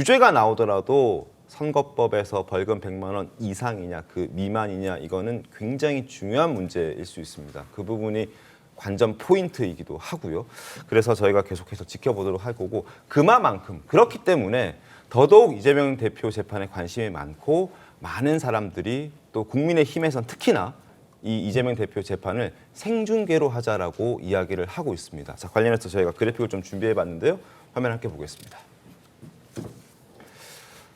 유죄가 나오더라도 선거법에서 벌금 100만 원 이상이냐 그 미만이냐 이거는 굉장히 중요한 문제일 수 있습니다. 그 부분이 관전 포인트이기도 하고요. 그래서 저희가 계속해서 지켜보도록 할 거고 그만큼 그렇기 때문에 더더욱 이재명 대표 재판에 관심이 많고 많은 사람들이 또 국민의힘에선 특히나 이 이재명 대표 재판을 생중계로 하자라고 이야기를 하고 있습니다. 자, 관련해서 저희가 그래픽을 좀 준비해봤는데요. 화면 함께 보겠습니다.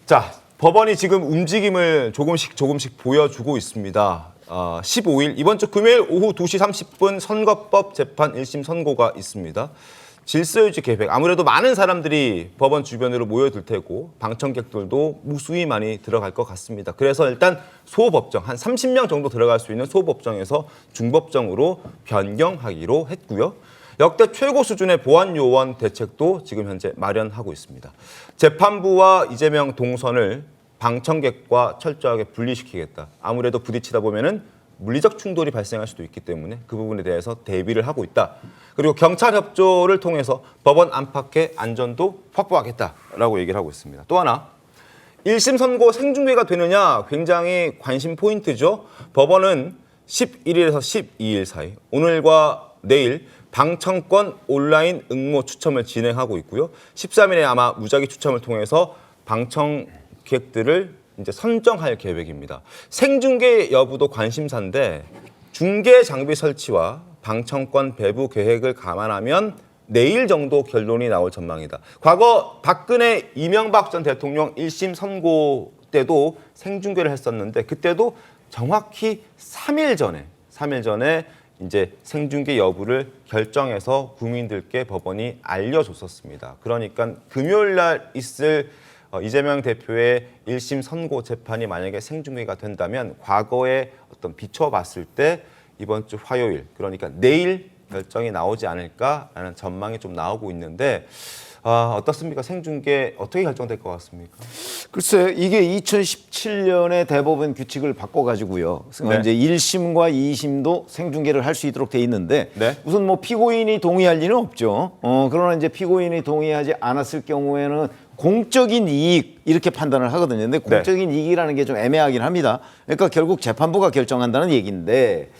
자, 법원이 지금 움직임을 조금씩 보여주고 있습니다. 15일 이번 주 금요일 오후 2시 30분 선거법 재판 1심 선고가 있습니다. 질서유지 계획, 아무래도 많은 사람들이 법원 주변으로 모여들 테고 방청객들도 무수히 많이 들어갈 것 같습니다. 그래서 일단 소법정, 한 30명 정도 들어갈 수 있는 소법정에서 중법정으로 변경하기로 했고요. 역대 최고 수준의 보안 요원 대책도 지금 현재 마련하고 있습니다. 재판부와 이재명 동선을 방청객과 철저하게 분리시키겠다. 아무래도 부딪히다 보면은 물리적 충돌이 발생할 수도 있기 때문에 그 부분에 대해서 대비를 하고 있다. 그리고 경찰 협조를 통해서 법원 안팎의 안전도 확보하겠다라고 얘기를 하고 있습니다. 또 하나, 1심 선고 생중계가 되느냐 굉장히 관심 포인트죠. 법원은 11일에서 12일 사이, 오늘과 내일 방청권 온라인 응모 추첨을 진행하고 있고요. 13일에 아마 무작위 추첨을 통해서 방청객들을 이제 선정할 계획입니다. 생중계 여부도 관심사인데 중계 장비 설치와 방청권 배부 계획을 감안하면 내일 정도 결론이 나올 전망이다. 과거 박근혜 이명박 전 대통령 1심 선고 때도 생중계를 했었는데 그때도 정확히 3일 전에 이제 생중계 여부를 결정해서 국민들께 법원이 알려줬었습니다. 그러니까 금요일 날 있을 이재명 대표의 1심 선고 재판이 만약에 생중계가 된다면 과거에 어떤 비춰봤을 때 이번 주 화요일, 그러니까 내일 결정이 나오지 않을까라는 전망이 좀 나오고 있는데 어떻습니까? 생중계 어떻게 결정될 것 같습니까? 글쎄요, 이게 2017년에 대법원 규칙을 바꿔가지고요. 네. 이제 1심과 2심도 생중계를 할 수 있도록 돼 있는데 네. 우선 뭐 피고인이 동의할 리는 없죠. 그러나 이제 피고인이 동의하지 않았을 경우에는 공적인 이익 이렇게 판단을 하거든요. 근데 공적인 이익이라는 게 좀 애매하긴 합니다. 그러니까 결국 재판부가 결정한다는 얘기인데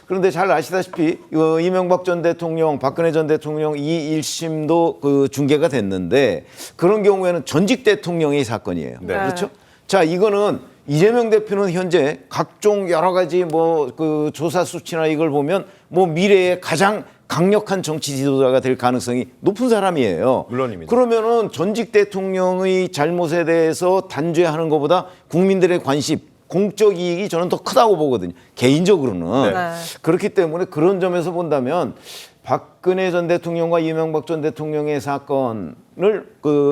그런데 잘 아시다시피 이명박 전 대통령, 박근혜 전 대통령 이 1심도 그 중계가 됐는데 그런 경우에는 전직 대통령의 사건이에요. 네. 그렇죠? 자, 이거는 이재명 대표는 현재 각종 여러 가지 뭐 그 조사 수치나 이걸 보면 뭐 미래에 가장 강력한 정치 지도자가 될 가능성이 높은 사람이에요. 물론입니다. 그러면은 전직 대통령의 잘못에 대해서 단죄하는 것보다 국민들의 관심, 공적 이익이 저는 더 크다고 보거든요. 개인적으로는. 네. 그렇기 때문에 그런 점에서 본다면 박근혜 전 대통령과 이명박 전 대통령의 사건을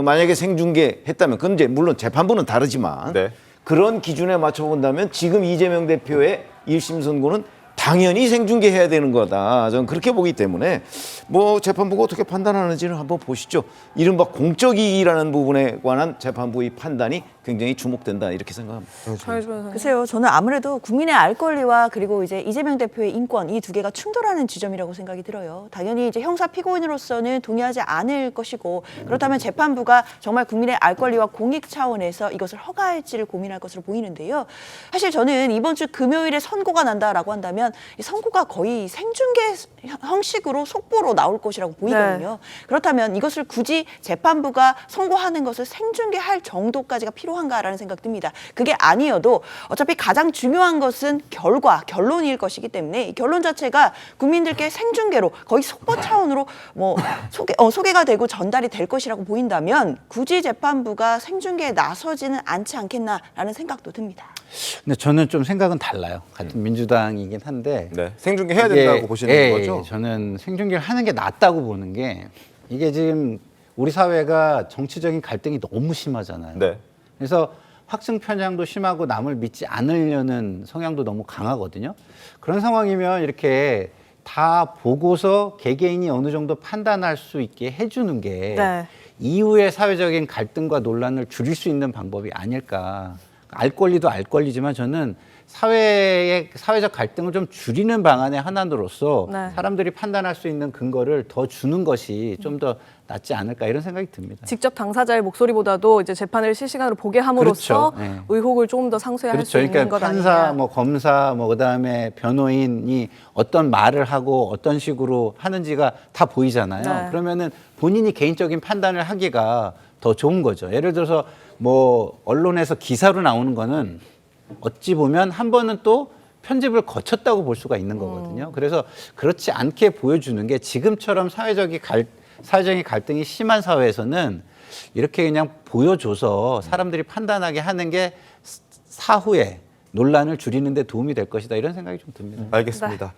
만약에 생중계했다면 그건 이제 물론 재판부는 다르지만 네. 그런 기준에 맞춰 본다면 지금 이재명 대표의 1심 선고는 당연히 생중계해야 되는 거다. 저는 그렇게 보기 때문에 뭐 재판부가 어떻게 판단하는지는 한번 보시죠. 이른바 공적 이익이라는 부분에 관한 재판부의 판단이 굉장히 주목된다 이렇게 생각합니다. 글쎄요, 저는 아무래도 국민의 알 권리와 그리고 이제 이재명 대표의 인권 이 두 개가 충돌하는 지점이라고 생각이 들어요. 당연히 이제 형사 피고인으로서는 동의하지 않을 것이고 그렇다면 재판부가 정말 국민의 알 권리와 공익 차원에서 이것을 허가할지를 고민할 것으로 보이는데요. 사실 저는 이번 주 금요일에 선고가 난다라고 한다면 이 선고가 거의 생중계 형식으로 속보로 나올 것이라고 보이거든요. 네. 그렇다면 이것을 굳이 재판부가 선고하는 것을 생중계할 정도까지가 필요한가라는 생각 듭니다. 그게 아니어도 어차피 가장 중요한 것은 결론일 것이기 때문에 이 결론 자체가 국민들께 생중계로 거의 속보 차원으로 뭐 소개가 되고 전달이 될 것이라고 보인다면 굳이 재판부가 생중계에 나서지는 않지 않겠나라는 생각도 듭니다. 근데 저는 좀 생각은 달라요. 같은 민주당이긴 한데 네. 생중계 해야 된다고 보시는 거죠? 저는 생중계를 하는 게 낫다고 보는 게 이게 지금 우리 사회가 정치적인 갈등이 너무 심하잖아요. 네. 그래서 확증 편향도 심하고 남을 믿지 않으려는 성향도 너무 강하거든요. 그런 상황이면 이렇게 다 보고서 개개인이 어느 정도 판단할 수 있게 해주는 게 이후의 사회적인 갈등과 논란을 줄일 수 있는 방법이 아닐까. 알 권리도 알 권리지만 저는 사회적 갈등을 좀 줄이는 방안의 하나로서 네. 사람들이 판단할 수 있는 근거를 더 주는 것이 좀 더 낫지 않을까 이런 생각이 듭니다. 직접 당사자의 목소리보다도 이제 재판을 실시간으로 보게 함으로써 그렇죠. 네. 의혹을 조금 더 상쇄할 그렇죠. 수 있는 그러니까 것 판사, 아니냐. 뭐 검사, 뭐 그다음에 변호인이 어떤 말을 하고 어떤 식으로 하는지가 다 보이잖아요. 네. 그러면은 본인이 개인적인 판단을 하기가 더 좋은 거죠. 예를 들어서 뭐 언론에서 기사로 나오는 거는 어찌 보면 한 번은 또 편집을 거쳤다고 볼 수가 있는 거거든요. 그래서 그렇지 않게 보여주는 게 지금처럼 사회적인 갈등이 심한 사회에서는 이렇게 그냥 보여줘서 사람들이 판단하게 하는 게 사후에 논란을 줄이는 데 도움이 될 것이다 이런 생각이 좀 듭니다. 알겠습니다.